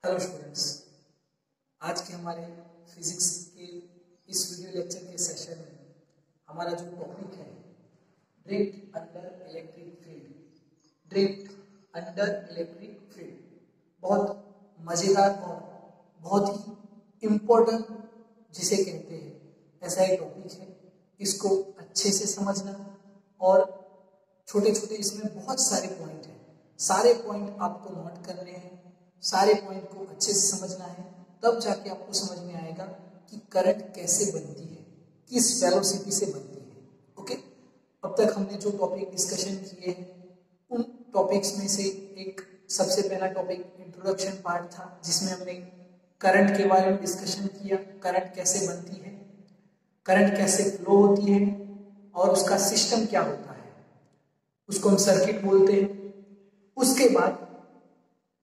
Hello students, आज के हमारे फिजिक्स के इस वीडियो लेक्चर के सेशन में हमारा जो टॉपिक है drift under electric field. Drift under electric field बहुत मज़ेदार और बहुत ही इम्पोर्टेंट जिसे कहते हैं ऐसा एक टॉपिक है। इसको अच्छे से समझना और छोटे छोटे इसमें बहुत सारे पॉइंट हैं, सारे पॉइंट आपको नोट करने हैं, सारे पॉइंट को अच्छे से समझना है, तब जाके आपको समझ में आएगा कि करंट कैसे बनती है, किस वेलोसिटी से बनती है। ओके, अब तक हमने जो टॉपिक डिस्कशन किए हैं उन टॉपिक्स में से एक सबसे पहला टॉपिक इंट्रोडक्शन पार्ट था, जिसमें हमने करंट के बारे में डिस्कशन किया। करंट कैसे बनती है, करंट कैसे फ्लो होती है और उसका सिस्टम क्या होता है, उसको हम सर्किट बोलते हैं। उसके बाद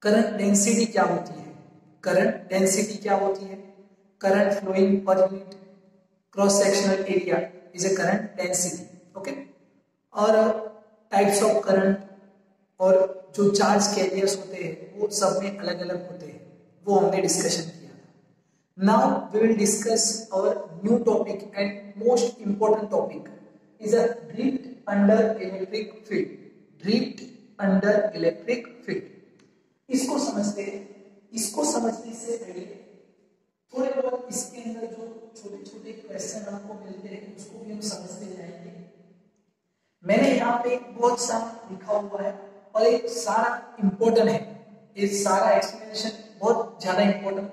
करंट डेंसिटी क्या होती है, करंट डेंसिटी क्या होती है, current flowing per unit cross sectional area is a current density. Okay, और टाइप्स ऑफ करंट और जो चार्ज कैरियर्स होते हैं वो सब में अलग अलग होते हैं, वो हमने डिस्कशन किया था। Now we will discuss our new topic and most important topic is a drift under electric field. Drift under electric field, इसको समझते हैं। इसको समझने से पहले थोड़े बहुत इसके अंदर जो छोटे छोटे क्वेश्चन आपको मिलते हैं उसको भी हम समझते जाएंगे। मैंने यहाँ पे बहुत सारा लिखा हुआ है और एक सारा इंपॉर्टेंट है, ये सारा एक्सप्लेनेशन बहुत ज्यादा इंपॉर्टेंट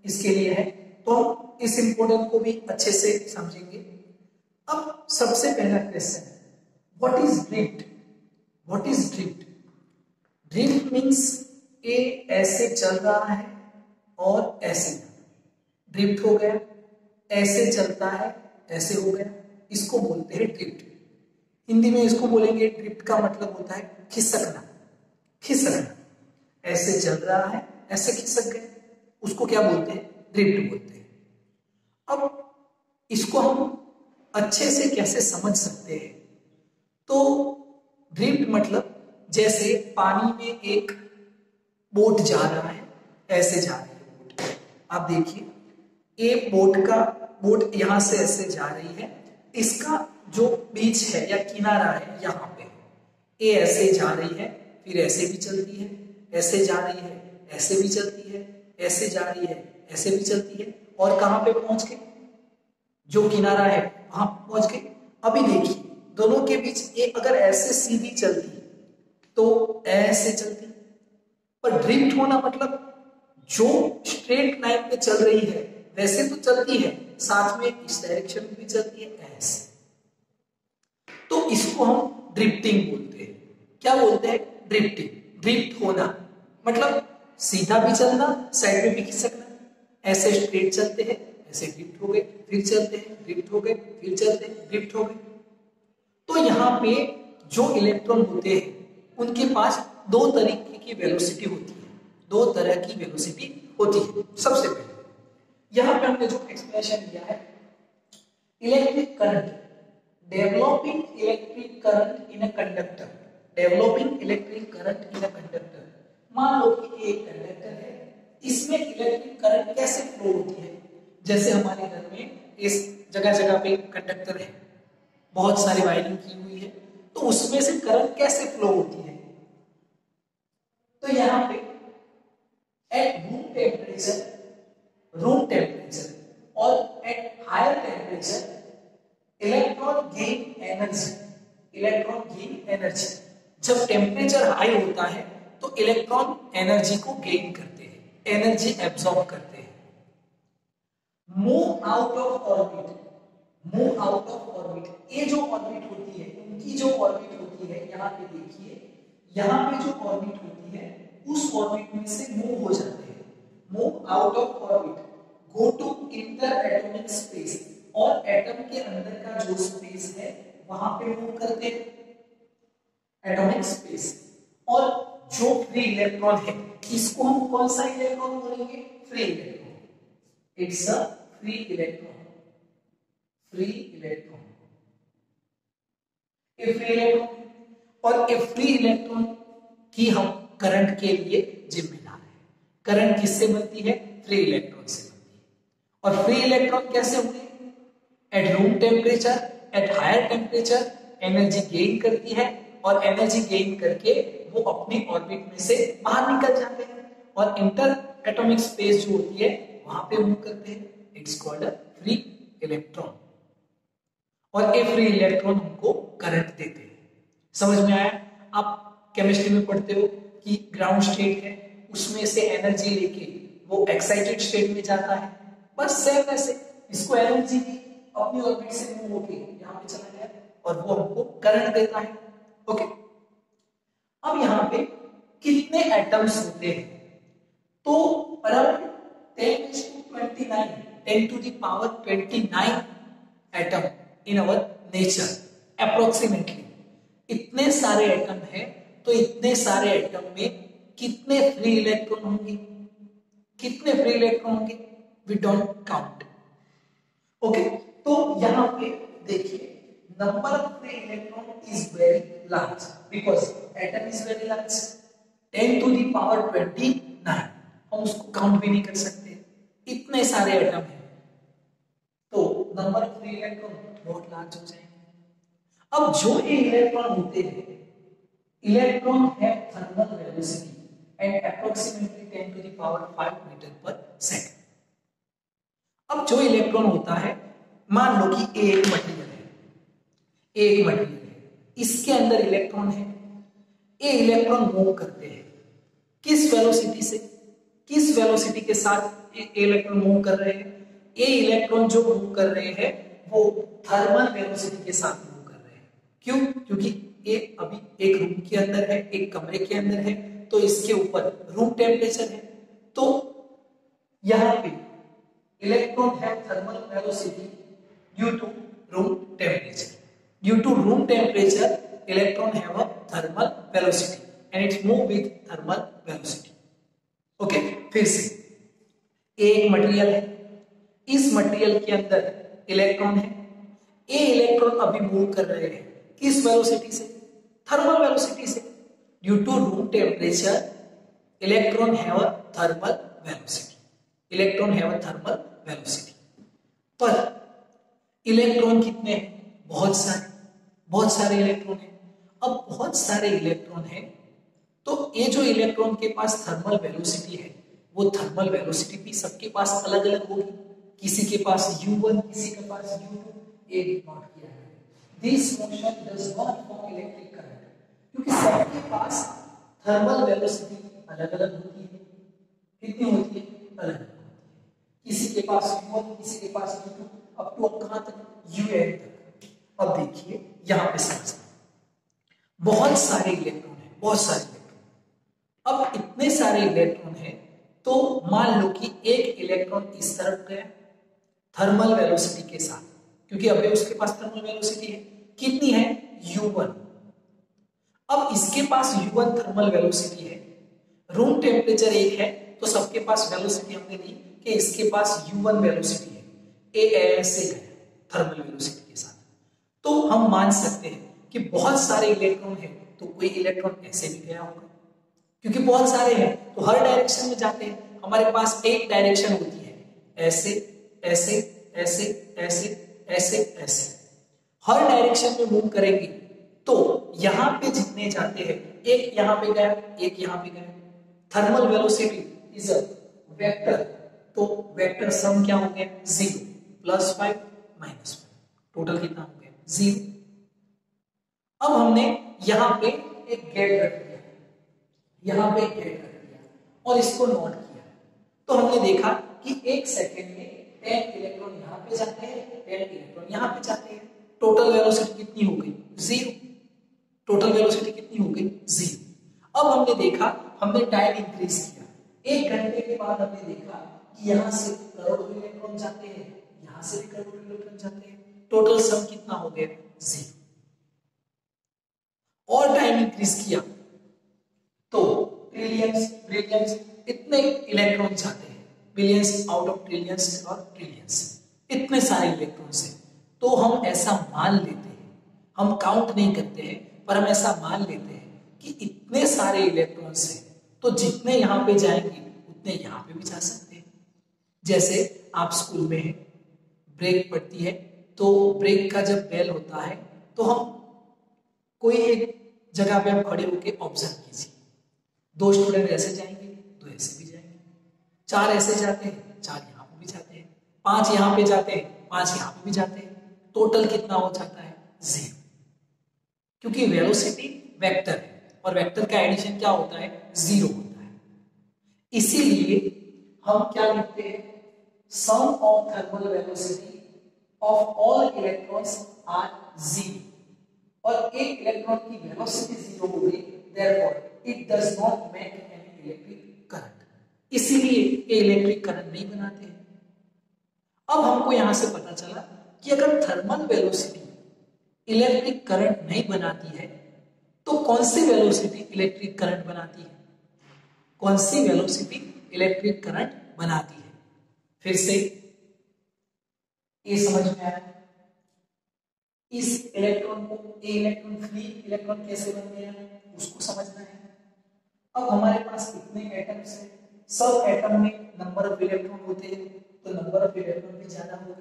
इसके लिए है, तो हम इस इंपॉर्टेंट को भी अच्छे से समझेंगे। अब सबसे पहला question, what is drift? What is drift? Drift means ये ऐसे चल रहा है और ऐसे ड्रिफ्ट हो गया, ऐसे चलता है ऐसे हो गया, इसको बोलते हैं ड्रिफ्ट। हिंदी में इसको बोलेंगे ड्रिफ्ट का मतलब होता है खिसकना। खिसकना, ऐसे चल रहा है ऐसे खिसक गए, उसको क्या बोलते हैं? ड्रिफ्ट बोलते हैं। अब इसको हम अच्छे से कैसे समझ सकते हैं? तो ड्रिफ्ट मतलब जैसे पानी में एक बोट जा रहा है, ऐसे जा रही है बोट। आप देखिए एक बोट यहां से ऐसे जा रही है, इसका जो बीच है या किनारा है यहाँ पे, ये ऐसे जा रही है, फिर ऐसे भी चलती है, ऐसे जा रही है, ऐसे भी चलती है, ऐसे जा रही है, ऐसे भी चलती है, और कहां पे पहुंच गए? जो किनारा है वहां पहुंच गए। अभी देखिए दोनों के बीच ये अगर ऐसे सीधी चलती तो ऐसे चलती, पर ड्रिफ्ट होना मतलब जो स्ट्रेट लाइन पे चल रही है वैसे तो चलती है, साथ में इस डायरेक्शन में भी चलती है ऐसे, तो इसको हम ड्रिफ्टिंग बोलते हैं। क्या बोलते हैं? ड्रिफ्टिंग। ड्रिफ्ट होना मतलब सीधा भी चलना, साइड में भी खिसकना। ऐसे स्ट्रेट चलते हैं, ऐसे ड्रिफ्ट हो गए, फिर चलते हैं, ड्रिफ्ट हो गए, फिर चलते हैं, ड्रिफ्ट हो गए। तो यहाँ पे जो इलेक्ट्रॉन होते हैं उनके पास दो तरीके की वेलोसिटी होती है, दो तरह की वेलोसिटी होती है। सबसे पहले यहाँ पे हमने जो एक्सप्रेशन दिया है, electric current, developing electric current in a conductor, developing electric current in a conductor. मान लो कि एक कंडक्टर है, इसमें इलेक्ट्रिक करंट कैसे फ्लो होती है? जैसे हमारे घर में इस जगह जगह पे कंडक्टर है, बहुत सारी वायरिंग की हुई है, तो उसमें से करंट कैसे फ्लो होती है? तो यहाँ पे एट रूम टेम्परेचर और at higher temperature electron gain energy. Electron gain energy, जब टेम्परेचर हाई होता है तो इलेक्ट्रॉन एनर्जी को गेन करते हैं, एनर्जी एब्सॉर्ब करते हैं। Move out of orbit, move out of orbit, ये जो ऑर्बिट होती है, उनकी जो ऑर्बिट होती है, यहाँ पे देखिए, यहाँ पे जो ऑर्बिट होती है उस ऑर्बिट में से मूव हो जाते हैं। Move out of orbit, go to inter atomic space, और एटम के अंदर का जो स्पेस है वहां पे मूव करते हैं, एटॉमिक स्पेस। और जो फ्री इलेक्ट्रॉन है इसको हम कौन सा इलेक्ट्रॉन बोलेंगे? Free electron. It's a free electron, free electron, A free electron. और ए फ्री इलेक्ट्रॉन की हम करंट के लिए जिम्मेदार है, करंट किससे बनती है? फ्री इलेक्ट्रॉन से बनती है। और फ्री इलेक्ट्रॉन कैसे होंगे? At room temperature, at higher temperature energy gain करती है और एनर्जी गेन करके वो अपने ऑर्बिट में से बाहर निकल जाते हैं और इंटर एटॉमिक स्पेस जो होती है वहां पे मूव करते हैं। It's called a free electron. और ये फ्री इलेक्ट्रॉन हमको करंट देते हैं। समझ में आया? आप केमिस्ट्री में पढ़ते हो कि ग्राउंड स्टेट है, उसमें से एनर्जी लेके वो एक्साइटेड स्टेट में जाता है। बस सेम ऐसे इसको एनर्जी दी, अपनी ऑर्बिट से मूव होके यहाँ पे चला गया और वो हमको करंट देता है। ओके, अब यहाँ पे कितने एटम्स होते हैं? तो around 10 to the power 29 atom in our nature approximately. इतने सारे एटम है, तो इतने सारे एटम में कितने फ्री इलेक्ट्रॉन होंगे? कितने फ्री इलेक्ट्रॉन होंगे? We don't count. ओके, तो यहां पे देखिए number of free electron is very large because atom is very large. 10 to the power 29 हम उसको काउंट भी नहीं कर सकते, इतने सारे एटम है, तो नंबर ऑफ फ्री इलेक्ट्रॉन बहुत लार्ज हो जाएंगे। अब जो ये इलेक्ट्रॉन होते हैं, इलेक्ट्रॉन है thermal velocity and approximately 10 to the power 5 metre per second. अब जो इलेक्ट्रॉन होता है, मान लो कि एक मटेरियल है, एक मटेरियल है, इसके अंदर इलेक्ट्रॉन है, ये इलेक्ट्रॉन मूव करते हैं किस वेलोसिटी से? किस वेलोसिटी के साथ ये इलेक्ट्रॉन मूव कर रहे हैं? ये इलेक्ट्रॉन जो मूव कर रहे हैं वो थर्मल वेलोसिटी के साथ मूव कर रहे हैं। क्यों? क्योंकि ये अभी एक रूम के अंदर है, एक कमरे के अंदर है, तो इसके ऊपर रूम टेम्परेचर है, तो यहां पे इलेक्ट्रॉन है thermal velocity due to room temperature. Due to room temperature electron have a thermal velocity and its move with thermal velocity. Okay, फिर से एक मटेरियल है, इस मटेरियल के अंदर इलेक्ट्रॉन है, ये इलेक्ट्रॉन अभी मूव कर रहे हैं किस वेलोसिटी से? थर्मल वेलोसिटी से। Due to room temperature electron have a thermal velocity, electron have a thermal velocity. पर इलेक्ट्रॉन कितने हैं? बहुत सारे, बहुत सारे इलेक्ट्रॉन हैं। अब बहुत सारे इलेक्ट्रॉन हैं, तो ये जो इलेक्ट्रॉन के पास थर्मल वेलोसिटी है, वो थर्मल वेलोसिटी भी सबके पास अलग अलग होगी। किसी के पास u1, किसी के पास u2। ये नोट किया है, this motion does not form electric current, क्योंकि सबके पास थर्मल वेलोसिटी अलग अलग होती है। कितनी होती है? अलग अलग होती है। किसी के पास u1, किसी के पास u2, अब तो कहां तक? un तक। अब देखिए यहां पे समझना, बहुत सारे इलेक्ट्रॉन है, बहुत सारे इलेक्ट्रॉन। अब इतने सारे इलेक्ट्रॉन है, तो मान लो कि एक इलेक्ट्रॉन इस तरफ गया थर्मल वेलोसिटी के साथ, क्योंकि अभी उसके पास थर्मल वेलोसिटी है, कितनी है? u1। अब इसके पास u1 थर्मल वेलोसिटी है, रूम टेम्परेचर 1 है, तो सबके पास वेलोसिटी हमने दी कि इसके पास u1 वेलोसिटी है, ए ऐसे गया थर्मल वेलोसिटी के साथ। तो हम मान सकते हैं कि बहुत सारे इलेक्ट्रॉन है, तो कोई इलेक्ट्रॉन ऐसे भी गया होगा, क्योंकि बहुत सारे हैं तो हर डायरेक्शन में जाते हैं। हमारे पास एक डायरेक्शन होती है, ऐसे ऐसे ऐसे ऐसे ऐसे ऐसे, हर डायरेक्शन में मूव करेंगे, तो यहां पे जितने जाते हैं, एक यहां पे गया, एक यहां पे गया। Thermal velocity is a vector, तो वेक्टर सम क्या हो गया? 0 +5 -5, टोटल कितना हो गया? 0। अब हमने यहां पे एक गेट रख दिया, यहां पे एक गेट रख दिया और इसको नोट किया, तो हमने देखा कि 1 सेकेंड में 10 इलेक्ट्रॉन यहां पे जाते हैं, 10 इलेक्ट्रॉन यहां पे जाते हैं। टोटल वेलोसिटी कितनी हो गई? 0। टोटल वेलोसिटी कितनी हो गई? 0। अब हमने देखा, हमने टाइम इंक्रीज किया, 1 घंटे के बाद हमने देखा कि यहां से करोड़ों इलेक्ट्रॉन जाते हैं, यहां से भी करोड़ों इलेक्ट्रॉन जाते हैं। टोटल सम कितना हो गया? 0। और टाइम इंक्रीज किया तो ट्रिलियंस, ब्रिलियंस, इतने इलेक्ट्रॉन जाते हैं, बिलियंस आउट ऑफ ट्रिलियंस और ट्रिलियंस, इतने सारे इलेक्ट्रॉन्स हैं। तो हम ऐसा मान लेते हैं, हम काउंट नहीं करते हैं, पर हम ऐसा मान लेते हैं कि इतने सारे इलेक्ट्रॉन्स हैं, तो जितने यहां पे जाएंगे उतने यहाँ पे भी जा सकते हैं। जैसे आप स्कूल में हैं, ब्रेक पड़ती है, तो ब्रेक का जब बेल होता है तो हम कोई एक जगह पे आप खड़े होकर ऑब्जर्व कीजिए, 2 स्टूडेंट ऐसे जाएंगे, 2 ऐसे भी जाएंगे, 4 ऐसे जाते हैं, 4 यहाँ पे भी जाते हैं, 5 यहाँ पे जाते हैं, 5 यहाँ पे भी जाते हैं, टोटल कितना हो जाता है 0, क्योंकि वेलोसिटी वेक्टर है और वेक्टर का एडिशन क्या होता है 0 होता है। इसीलिए हम क्या लिखते हैं, sum of thermal velocity of all electrons are 0, और एक इलेक्ट्रॉन की वेलोसिटी 0 हो गई, therefore it does not make any electric current, इसीलिए ये इलेक्ट्रिक करंट नहीं बनाते हैं। अब हमको यहां से पता चला कि अगर थर्मल वेलोसिटी इलेक्ट्रिक करंट नहीं बनाती है तो कौन सी वेलोसिटी इलेक्ट्रिक करंट बनाती है, कौन सी वेलोसिटी इलेक्ट्रिक करंट बनाती है। फिर से ये समझ में आया, इस इलेक्ट्रॉन को ए इलेक्ट्रॉन फ्री इलेक्ट्रॉन कैसे बन गया उसको समझना है। अब हमारे पास कितने एटम्स हैं, सब एटम में नंबर ऑफ इलेक्ट्रॉन होते हैं, तो नंबर ऑफ इलेक्ट्रॉन भी ज्यादा होगा।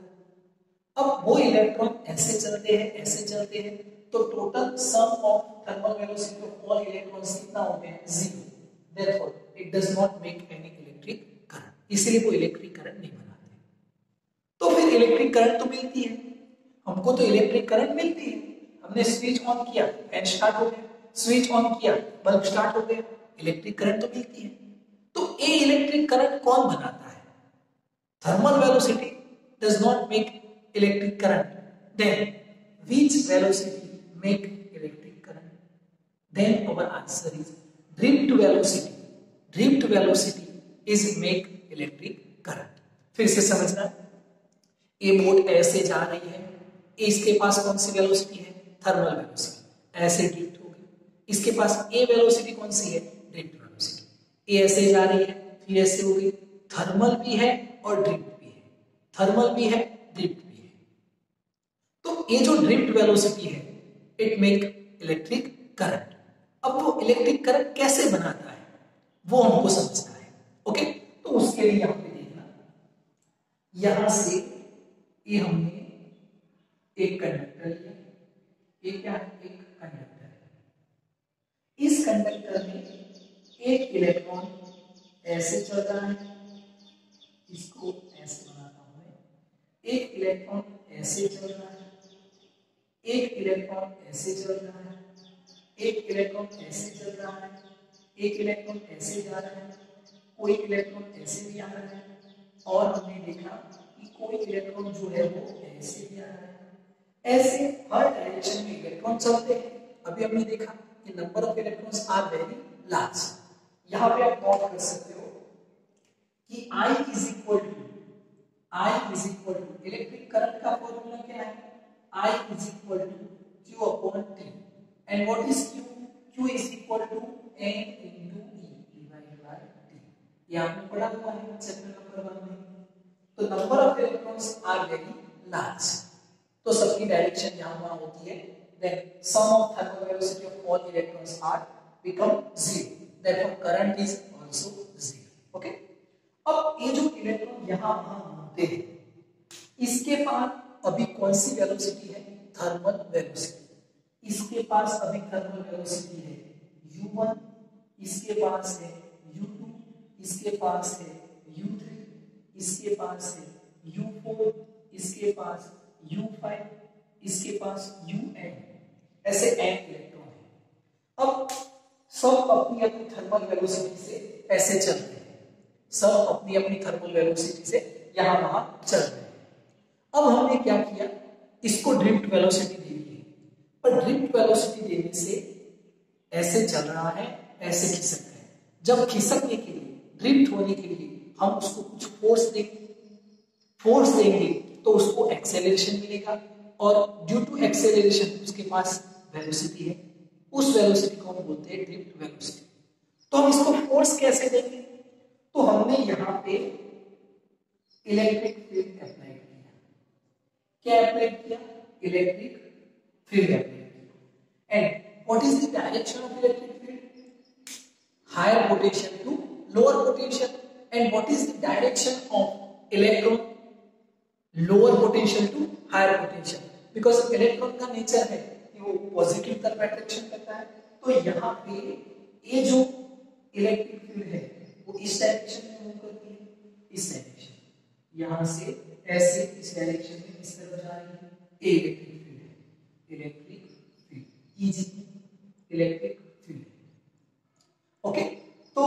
अब वो इलेक्ट्रॉन ऐसे चलते हैं, ऐसे चलते हैं, तो total sum of thermal velocity of all electrons कितना होते हैं 0, therefore it does not make any electric current, इसलिए वो इलेक्ट्रिक करंट नहीं बनाते। तो फिर इलेक्ट्रिक करंट तो मिलती है, हमको तो इलेक्ट्रिक करंट मिलती है, हमने स्विच ऑन किया फैन स्टार्ट हो गया, स्विच ऑन किया बल्ब स्टार्ट हो गया, इलेक्ट्रिक करंट तो मिलती है। तो ये इलेक्ट्रिक करंट कौन बनाता है, thermal velocity does not make electric current, then which velocity make electric current, then our answer is drift velocity, drift velocity is make electric current। फिर से समझना, ये बोट ऐसे जा रही है, इसके पास कौन सी वेलोसिटी है थर्मल वेलोसिटी, ऐसे ड्रिफ्ट हो गई, इसके पास ए वेलोसिटी कौन सी है ड्रिफ्ट वेलोसिटी, ए ऐसे जा रही है फिर ऐसे हो गई, थर्मल भी है और ड्रिफ्ट भी है, थर्मल भी है ड्रिफ्ट भी है। तो ये जो ड्रिफ्ट वेलोसिटी है इट मेक इलेक्ट्रिक करंट। अब वो इलेक्ट्रिक करंट कैसे बनाता है वो हमको समझना है, ओके। तो उसके लिए यहां पे देखना, यहां से ये हमने एक कंडक्टर लिया, ये क्या है एक कंडक्टर है, इस कंडक्टर में एक इलेक्ट्रॉन ऐसे चल रहा है, इसको ऐसे बनाता हूं मैं, एक इलेक्ट्रॉन ऐसे चल रहा है, एक इलेक्ट्रॉन ऐसे चल रहा है, एक इलेक्ट्रॉन ऐसे चल रहा है, एक इलेक्ट्रॉन ऐसे जा रहा है, कोई इलेक्ट्रॉन ऐसे भी आ रहा है, और हमने देखा कि कोई इलेक्ट्रॉन जो है वो ऐसे भी आ रहा है। ऐसे हर डायरेक्शन में इलेक्ट्रॉन चलते हैं। अभी हमने देखा कि number of electrons are very large. यहां पे आप नोट कर सकते हो कि I is equal to electric current का फॉर्मूला क्या है, I is equal to Q upon T, and what is Q? Q is equal to N into E divided by T। ये आपने पढ़ा हुआ है चैप्टर नंबर 1 में। तो number of electrons are very large, तो सबकी डायरेक्शन यहाँ वहाँ होती है, then sum of thermal velocity of all electrons are become 0, therefore current is also 0, okay। अब ये जो इलेक्ट्रॉन यहाँ वहाँ घूमते हैं, इसके पास अभी कौन सी वेलोसिटी है थर्मल वेलोसिटी, इसके पास अभी थर्मल वेलोसिटी है u1, इसके पास है u2, इसके पास है u3, इसके पास है u4, इसके पास u5, इसके पास un, ऐसे n इलेक्ट्रॉन है। अब सब अपनी अपनी थर्मल वेलोसिटी से ऐसे चल रहे हैं, सब अपनी अपनी थर्मल वेलोसिटी से यहां वहां चल रहे हैं। अब हमने क्या किया, इसको ड्रिफ्ट वेलोसिटी दे दी है, पर ड्रिफ्ट वेलोसिटी देने से ऐसे चल रहा है, ऐसे खिसक रहा है। जब खिसकने के लिए, ड्रिफ्ट होने के लिए हम उसको कुछ फोर्स देंगे तो उसको एक्सेलरेशन मिलेगा, और ड्यू टू एक्सेलरेशन उसके पास वेलोसिटी है, उस वेलोसिटी को हम बोलते हैं ड्रिफ्ट वेलोसिटी। तो हम इसको फोर्स कैसे देंगे, तो हमने यहां पे इलेक्ट्रिक फील्ड अप्लाई किया। क्या अप्लाई किया, इलेक्ट्रिक फील्ड अप्लाई किया। And what is the direction of electric field, higher potential to lower potential. And what is the direction of electron lower potential to higher potential, because electron का nature है कि वो positive तरफ attraction करता है। तो यहाँ पे ये जो इलेक्ट्रिक फील्ड है वो इस डायरेक्शन में मूव करती है, इस डायरेक्शन, यहां से ऐसे इस डायरेक्शन में इस तरफ जा रही है। ये इलेक्ट्रिक फील्ड है, electric field easy electric field. Okay, तो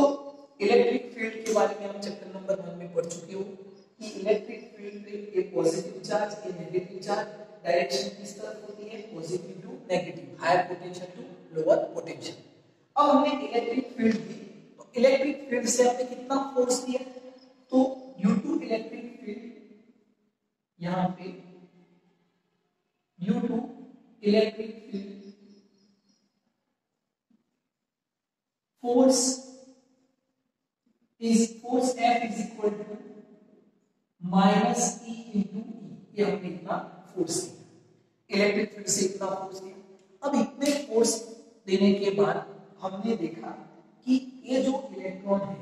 इलेक्ट्रिक फील्ड के बारे में हम चैप्टर नंबर 1 में पढ़ चुके हो कि इलेक्ट्रिक फील्ड में एक पॉजिटिव चार्ज, एक नेगेटिव चार्ज, डायरेक्शन किस तरफ होती है, positive to negative, higher potential to lower potential. अब हमने इलेक्ट्रिक फील्ड दी, तो इलेक्ट्रिक फील्ड से हमने कितना फोर्स दिया, तो ड्यू टू इलेक्ट्रिक फील्ड, यहां पे due to electric field force F is equal to minus E into E। ये हमने इतना फोर्स दिया, इलेक्ट्रिक फील्ड से इतना फोर्स दिया। अब इतने फोर्स देने के बाद हमने देखा कि ये जो इलेक्ट्रॉन है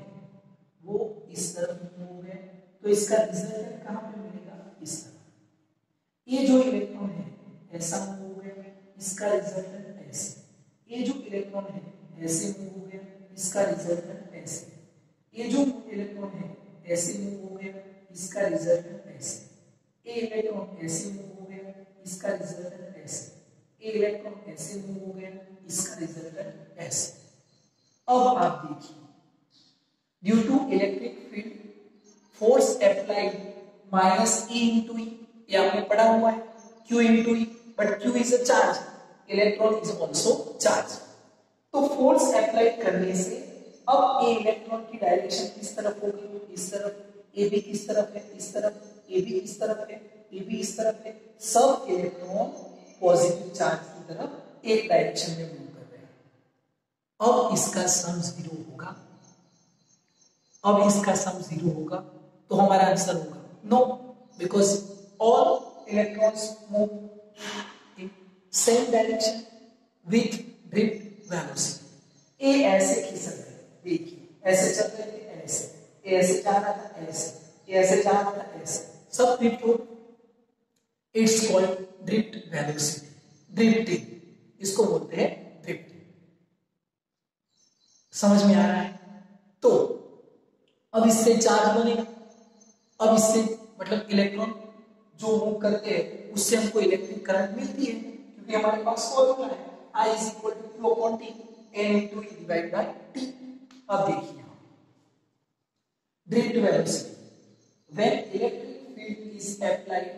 वो इस तरफ मूव हो गया, तो इसका रिजल्टेंट कहां पे मिलेगा, इस तरफ। ये जो इलेक्ट्रॉन है ऐसा मूव हो गया, इसका रिजल्टेंट ऐसे। ये जो इलेक्ट्रॉन है ऐसे मूव हो गया, इसका रिजल्टेंट ऐसे। ये जो इलेक्ट्रॉन है ऐसे मूव हो गया, इसका रिजल्टेंट ऐसे। ये इलेक्ट्रॉन ऐसे मूव हो गया, इसका रिजल्टेंट ऐसे। ये इलेक्ट्रॉन ऐसे मूव हो गया, इसका रिजल्टेंट ऐसे। अब आप देखिए, due to electric field force applied minus E into E, ये आपने पढ़ा हुआ है, Q into E, but Q is a charge, electron is also charge. तो फोर्स अप्लाई करने से अब ए इलेक्ट्रॉन की डायरेक्शन किस तरफ होगी, इस तरफ। ए भी किस तरफ है, इस तरफ। ए भी किस तरफ है, ए भी इस तरफ है। सब इलेक्ट्रॉन पॉजिटिव चार्ज की तरफ एक डायरेक्शन में मूव कर रहे हैं। अब इसका सम 0 होगा, अब इसका सम 0 होगा, तो हमारा आंसर होगा no, because all electrons move in same direction with drift velocity. ए ऐसे खिसक गए, देखिए ऐसे चल रहे थे, ऐसे, ऐसे जा रहा था, ऐसे, ऐसे जा रहा था, ऐसे, सब ड्रिफ्ट हो। It's called drift velocity, drifting, इसको बोलते हैं ड्रिफ्टिंग। समझ में आ रहा है? तो अब इससे चार्ज बनेगा, अब इससे मतलब इलेक्ट्रॉन जो मूव करते हैं उससे हमको इलेक्ट्रिक करंट मिलती है, क्योंकि हमारे पास फॉर्मूला है I is equal to Q upon T, N into E divided by T। अब देखिए drift velocity, when electric field is applied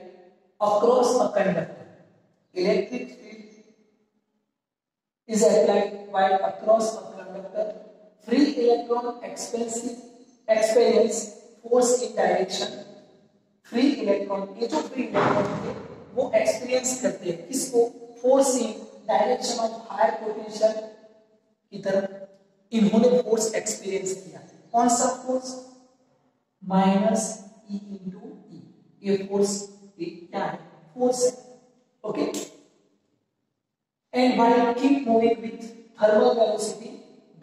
across a conductor, electric field is applied while across a conductor, free electron experience force in direction, free electron, ये जो free electron है वो experience करते हैं किसको, force in direction of higher potential की तरफ। इन्होंने फोर्स एक्सपीरियंस किया, कौन सा force, minus E into E। ये फोर्स क्या है, फोर्स है। Okay, and while keep moving with thermal velocity,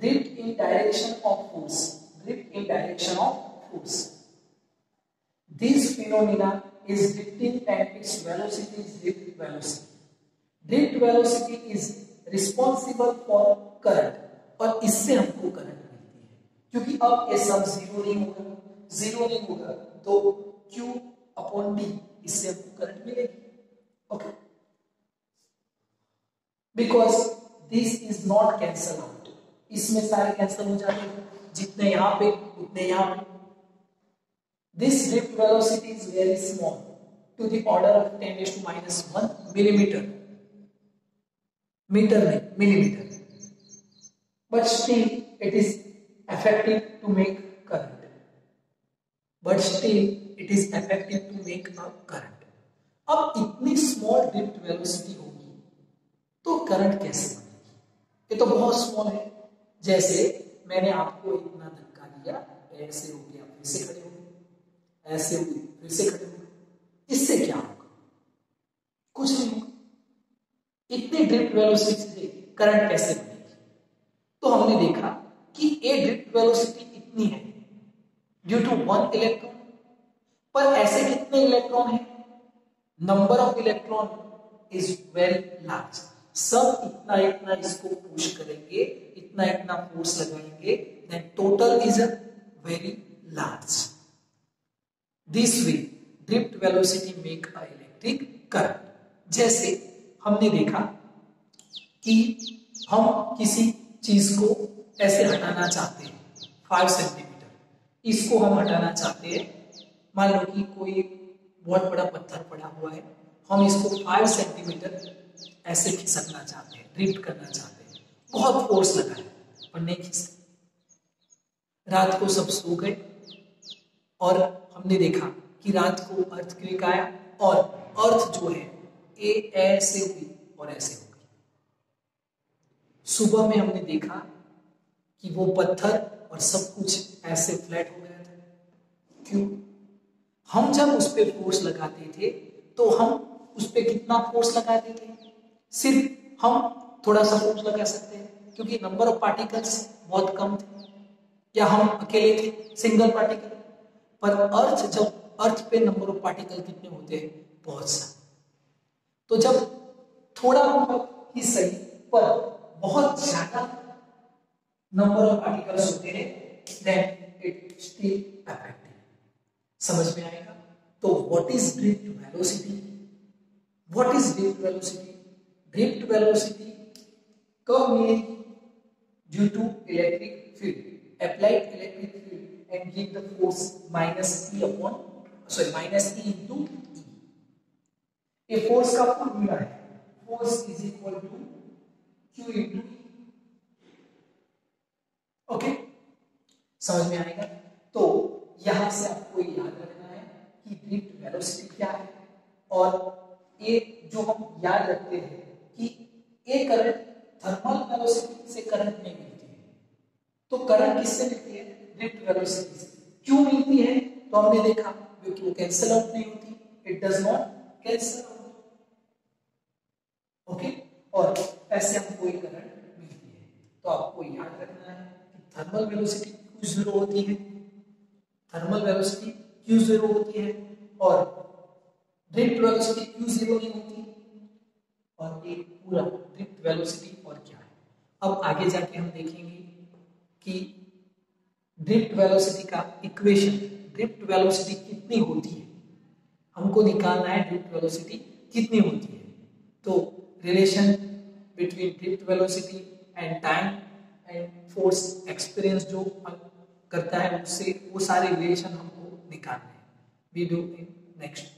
drift in direction of force, drift in direction of force. This phenomena is drifting and its velocity is drift velocity. Drift velocity is responsible for current, और इससे हमको current मिलती है, क्योंकि अब ये सब zero नहीं होगा तो Q अपॉन D, इससे हमको करंट मिलेगी। Okay, because this is not cancel out, इसमें सारे कैंसल हो जाते हैं, जितने यहां पे उतने यहां पे। This drift velocity is very small, to the order of 10 raised to minus 1 millimeter, meter नहीं, millimeter, but still it is effective to make current, but still it is effective to make a current। अब इतनी small drift velocity होगी तो current कैसे बनेगी, ये तो बहुत स्मॉल है। जैसे मैंने आपको इतना धक्का दिया, ऐसे हो गया, फिर से खड़े हो, ऐसे हुए फिर से खड़े हुए, इससे क्या होगा, कुछ नहीं होगा। इतनी ड्रिफ्ट वेलोसिटी से करंट कैसे बनेगी, तो हमने देखा कि ए ड्रिफ्ट वेलोसिटी इतनी है, ड्यू टू 1 इलेक्ट्रॉन। पर ऐसे कितने इलेक्ट्रॉन हैं? Number of electron is very large. सब इतना इतना इसको पुश करेंगे, इतना इतना फोर्स लगाएंगे, then total is a very large. This way drift velocity make a electric current. जैसे हमने देखा कि हम किसी चीज को ऐसे हटाना चाहते हैं 5 सेंटीमीटर, इसको हम हटाना चाहते हैं। मान लो कि कोई बहुत बड़ा पत्थर पड़ा हुआ है, हम इसको 5 सेंटीमीटर ऐसे खिसकना चाहते हैं, ड्रिफ्ट करना चाहते हैं, बहुत फोर्स लगा है पर नहीं खिसक। रात को सब सो गए और हमने देखा कि रात को अर्थक्वेक आया और अर्थ जो है ऐसे हुई और ऐसे हो गई। सुबह में हमने देखा कि वो पत्थर और सब कुछ ऐसे फ्लैट हो गया था। क्यों? हम जब उस पर फोर्स लगाते थे तो हम उस पर कितना फोर्स लगाते थे? सिर्फ हम थोड़ा सा फोर्स लगा सकते हैं क्योंकि नंबर ऑफ पार्टिकल्स बहुत कम थे, या हम अकेले थे सिंगल पार्टिकल। पर अर्थ, जब अर्थ पे नंबर ऑफ पार्टिकल कितने होते हैं? बहुत सारे। तो जब थोड़ा ही सही पर बहुत ज्यादा नंबर ऑफ पार्टिकल्स होते हैं, देन इट स्टिल इफेक्टिव। समझ में आएगा? तो what is drift velocity? What is drift velocity? Drift velocity कब मिलेगी? Due to electric field, applied electric field and give the force minus E into E. ये force का फॉर्मूला है, force is equal to Q into E। Okay, समझ में आएगा? तो यहां से आपको याद रखना है कि ड्रिफ्ट वेलोसिटी क्या है, और ये जो हम याद रखते हैं कि ये करंट थर्मल वेलोसिटी से करंट नहीं मिलती है। तो करंट किससे मिलती है? ड्रिफ्ट वेलोसिटी से। क्यों मिलती है? तो हमने देखा क्योंकि वो कैंसिल आउट नहीं होती, it does not cancel out. Okay, और ऐसे हमको ये करंट मिलती है। तो आपको याद रखना है कि थर्मल वेलोसिटी Q0 होती है, थर्मल वेलोसिटी Q0 होती है, और ड्रिफ्ट वेलोसिटी Q0 नहीं होती। और ये पूरा ड्रिफ्ट वेलोसिटी और क्या है, अब आगे जाके हम देखेंगे कि ड्रिफ्ट वेलोसिटी का इक्वेशन, ड्रिफ्ट वेलोसिटी कितनी होती है, हमको निकालना है ड्रिफ्ट वेलोसिटी कितनी होती है। तो relation between drift velocity and time and force experience जो करता है उससे वो सारे रिलेशन हमको निकालने हैं। We do in next